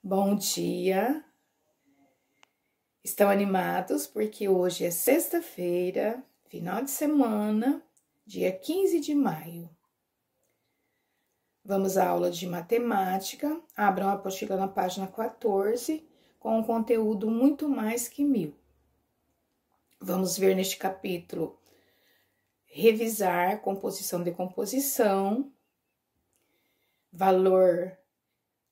Bom dia! Estão animados porque hoje é sexta-feira, final de semana, dia 15 de maio. Vamos à aula de matemática. Abram a apostila na página 14, com um conteúdo muito mais que 1000. Vamos ver neste capítulo revisar composição e decomposição, valor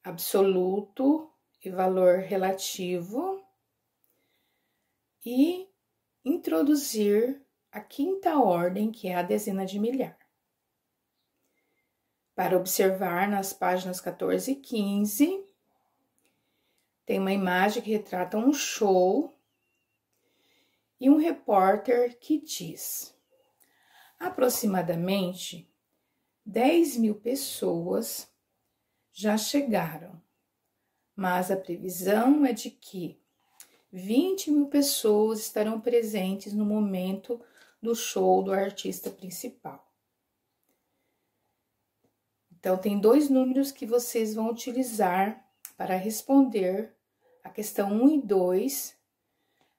absoluto e valor relativo e introduzir a quinta ordem, que é a dezena de milhar. Para observar nas páginas 14 e 15, tem uma imagem que retrata um show e um repórter que diz: aproximadamente 10.000 pessoas já chegaram, mas a previsão é de que 20.000 pessoas estarão presentes no momento do show do artista principal. Então, tem dois números que vocês vão utilizar para responder a questão 1 e 2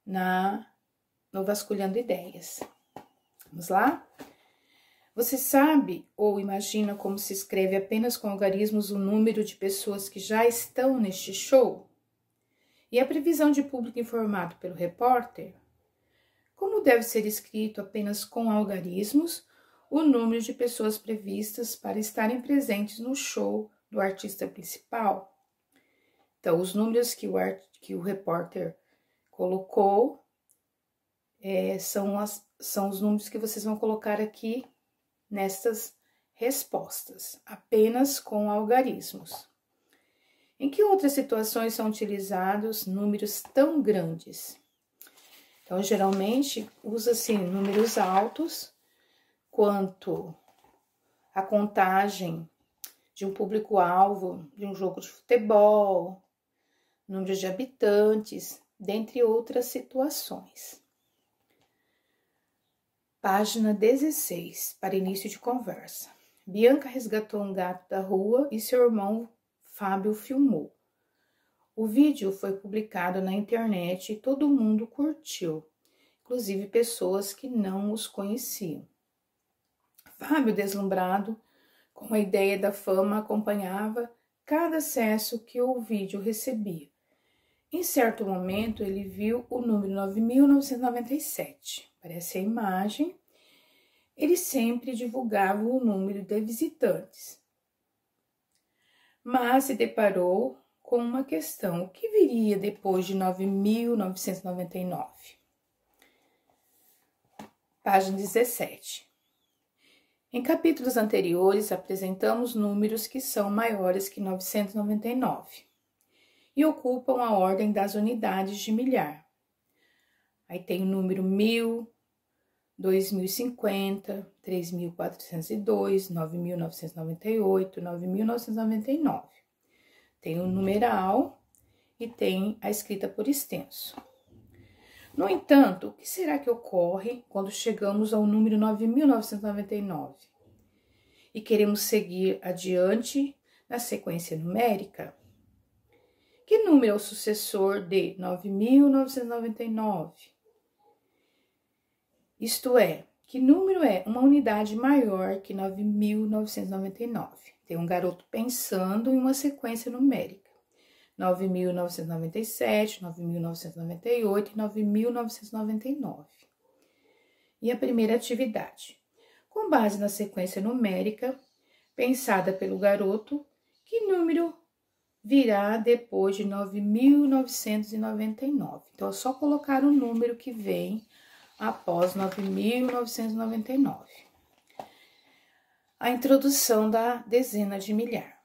no Vasculhando Ideias. Vamos lá? Você sabe ou imagina como se escreve apenas com algarismos o número de pessoas que já estão neste show? E a previsão de público informado pelo repórter? Como deve ser escrito apenas com algarismos o número de pessoas previstas para estarem presentes no show do artista principal? Então, os números que o repórter colocou são os números que vocês vão colocar aqui nestas respostas, apenas com algarismos. Em que outras situações são utilizados números tão grandes? Então, geralmente, usa-se números altos quanto a contagem de um público-alvo de um jogo de futebol, número de habitantes, dentre outras situações. Página 16, para início de conversa. Bianca resgatou um gato da rua e seu irmão Fábio filmou. O vídeo foi publicado na internet e todo mundo curtiu, inclusive pessoas que não os conheciam. Fábio, deslumbrado com a ideia da fama, acompanhava cada acesso que o vídeo recebia. Em certo momento, ele viu o número 9.997. Aparece a imagem. Ele sempre divulgava o número de visitantes. Mas se deparou com uma questão: o que viria depois de 9.999? Página 17. Em capítulos anteriores, apresentamos números que são maiores que 999 e ocupam a ordem das unidades de milhar. Aí tem o número 1000, 2050, 3402, 9998, 9999. Tem o numeral e tem a escrita por extenso. No entanto, o que será que ocorre quando chegamos ao número 9999 e queremos seguir adiante na sequência numérica? Que número é o sucessor de 9.999? Isto é, que número é uma unidade maior que 9.999? Tem um garoto pensando em uma sequência numérica. 9.997, 9.998 e 9.999. E a primeira atividade. Com base na sequência numérica pensada pelo garoto, que número virá depois de 9.999? Então, é só colocar o número que vem após 9.999. A introdução da dezena de milhar,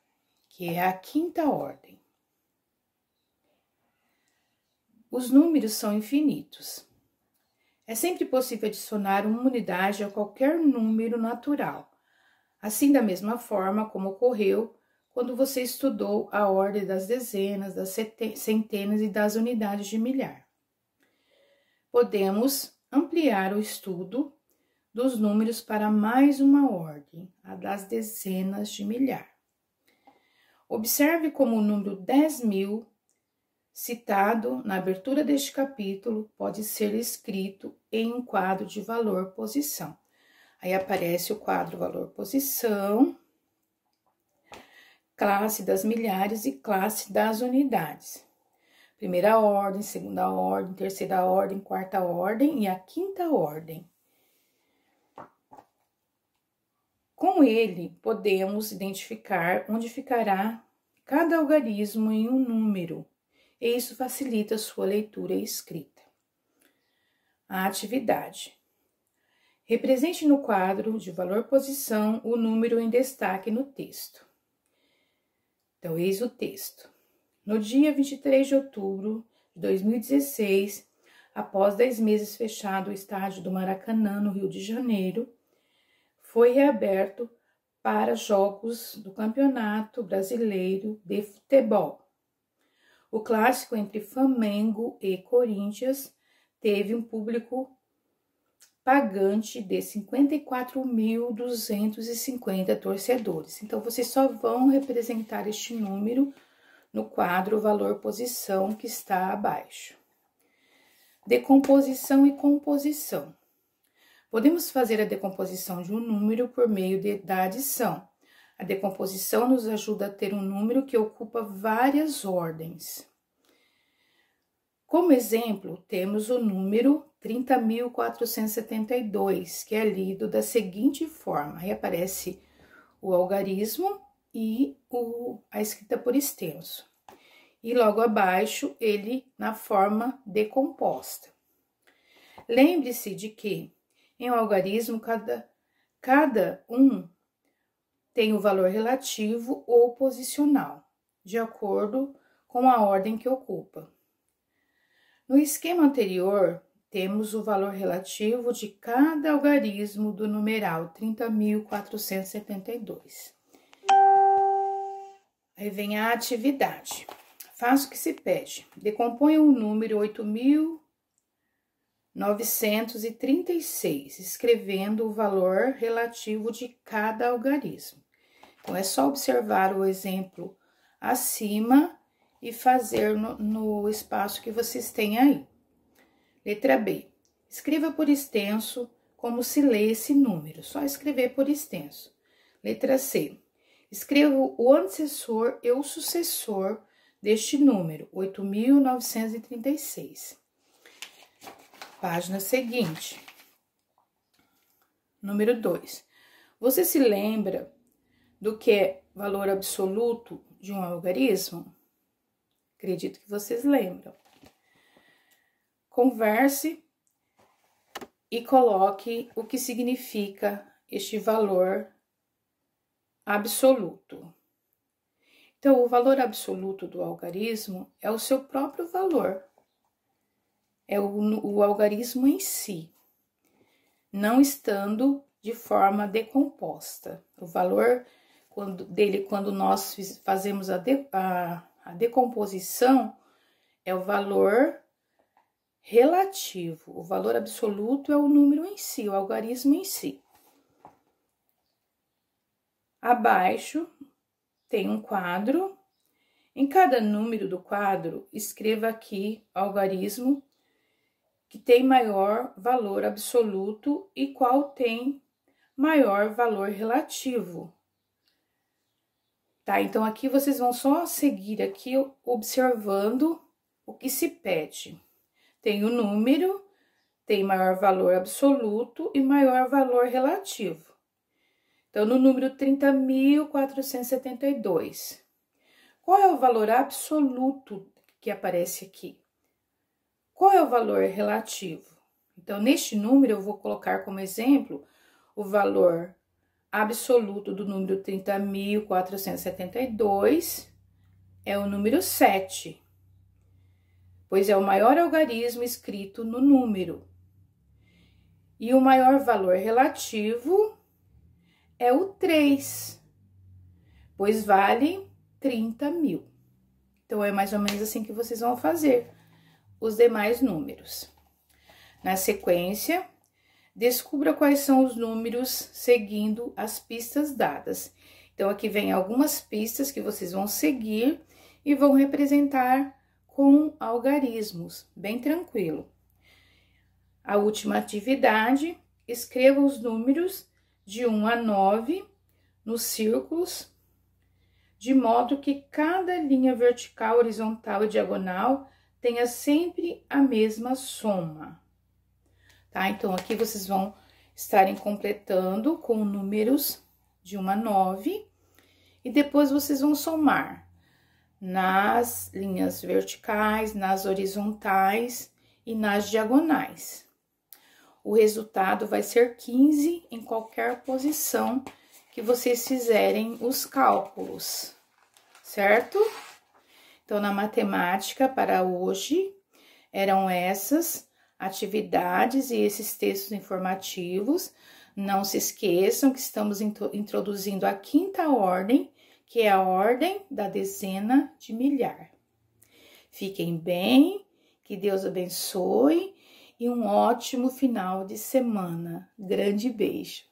que é a quinta ordem. Os números são infinitos. É sempre possível adicionar uma unidade a qualquer número natural, assim da mesma forma como ocorreu quando você estudou a ordem das dezenas, das centenas e das unidades de milhar. Podemos ampliar o estudo dos números para mais uma ordem, a das dezenas de milhar. Observe como o número 10.000 citado na abertura deste capítulo pode ser escrito em um quadro de valor-posição. Aí aparece o quadro valor-posição, classe das milhares e classe das unidades. Primeira ordem, segunda ordem, terceira ordem, quarta ordem e a quinta ordem. Com ele, podemos identificar onde ficará cada algarismo em um número, e isso facilita sua leitura e escrita. A atividade. Represente no quadro de valor-posição o número em destaque no texto. Então, eis o texto. No dia 23 de outubro de 2016, após 10 meses fechado o estádio do Maracanã, no Rio de Janeiro, foi reaberto para jogos do Campeonato Brasileiro de Futebol. O clássico entre Flamengo e Corinthians teve um público pagante de 54.250 torcedores. Então, vocês só vão representar este número no quadro valor-posição que está abaixo. Decomposição e composição. Podemos fazer a decomposição de um número por meio da adição. A decomposição nos ajuda a ter um número que ocupa várias ordens. Como exemplo, temos o número 30.472, que é lido da seguinte forma. Aí aparece o algarismo e a escrita por extenso. E logo abaixo, ele na forma decomposta. Lembre-se de que em um algarismo, cada um tem o valor relativo ou posicional, de acordo com a ordem que ocupa. No esquema anterior, temos o valor relativo de cada algarismo do numeral 30.472. Aí vem a atividade. Faça o que se pede. Decomponha o número 8.936, escrevendo o valor relativo de cada algarismo. Então, é só observar o exemplo acima e fazer no espaço que vocês têm aí. Letra B. Escreva por extenso como se lê esse número, só escrever por extenso. Letra C. Escreva o antecessor e o sucessor deste número, 8.936. Página seguinte. Número 2. Você se lembra do que é valor absoluto de um algarismo? Acredito que vocês lembram. Converse e coloque o que significa este valor absoluto. Então, o valor absoluto do algarismo é o seu próprio valor. É o algarismo em si, não estando de forma decomposta. O valor dele, quando nós fazemos a decomposição, é o valor relativo. O valor absoluto é o número em si, o algarismo em si. Abaixo tem um quadro. Em cada número do quadro, escreva aqui o algarismo que tem maior valor absoluto e qual tem maior valor relativo. Tá? Então, aqui vocês vão só seguir aqui observando o que se pede. Tem o número, tem maior valor absoluto e maior valor relativo. Então, no número 30.472, qual é o valor absoluto que aparece aqui? Qual é o valor relativo? Então, neste número, eu vou colocar como exemplo o valor absoluto do número 30.472 é o número 7, pois é o maior algarismo escrito no número. E o maior valor relativo é o 3, pois vale 30.000. Então, é mais ou menos assim que vocês vão fazer os demais números. Na sequência, descubra quais são os números seguindo as pistas dadas. Então, aqui vem algumas pistas que vocês vão seguir e vão representar com algarismos, bem tranquilo. A última atividade, escreva os números de 1 a 9 nos círculos, de modo que cada linha vertical, horizontal e diagonal tenha sempre a mesma soma. Tá? Então, aqui vocês vão estarem completando com números de 1 a 9 e depois vocês vão somar nas linhas verticais, nas horizontais e nas diagonais. O resultado vai ser 15 em qualquer posição que vocês fizerem os cálculos, certo? Então, na matemática, para hoje, eram essas atividades e esses textos informativos. Não se esqueçam que estamos introduzindo a quinta ordem, que é a ordem da dezena de milhar. Fiquem bem, que Deus abençoe e um ótimo final de semana. Grande beijo!